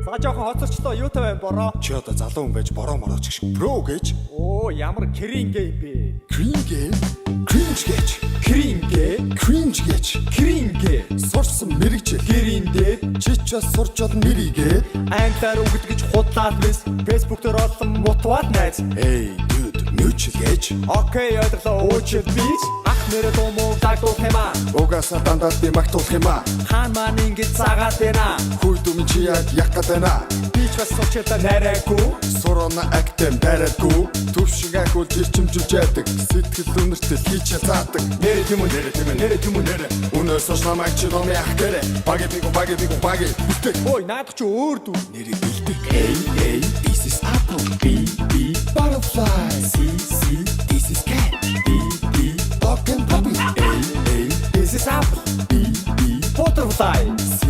За жоохон хоцорчлоо юу тавай бороо. Чи одоо залуу хүн байж бороо морооч гэх шиг бро гэж. Оо ямар кринг юм бэ? Cringe гэж. Cringe гэж. Кринг. Сурсан мэрэгч. Гэринде Чи ч бас сурч бол нэрийгээ. англиар үгд гэж худлаад мэс. Facebook дээр олон мутваад найз. Hey dude, mutual гэж. Окей, ойлголоо уучлал бич. Ах нэрэ томоо тагтуул хэмаа. Угаасаа дандаа би магтуулах юм аа. Хаан маань ингэж цагаад байна. Хүй дүм чи яг гад байна. Бич бас сочтой нарайгүй. Сурона актем барайгүй. Төв шиг ахуул ирчимжүүлж яадаг. Сэтгэл үнэртэл хийж заадаг. Нэр юм нэр. Өнөөс хойш намайг чи номи ах гэрэ. Баги бүтэк. Ой, наадах чи өөр дүү. Нэрийг бэлдэх. Hey, this is apple. B, butterfly. C, this is cat. D, dog and puppy. Hey, This is apple. B, Butterfly. C,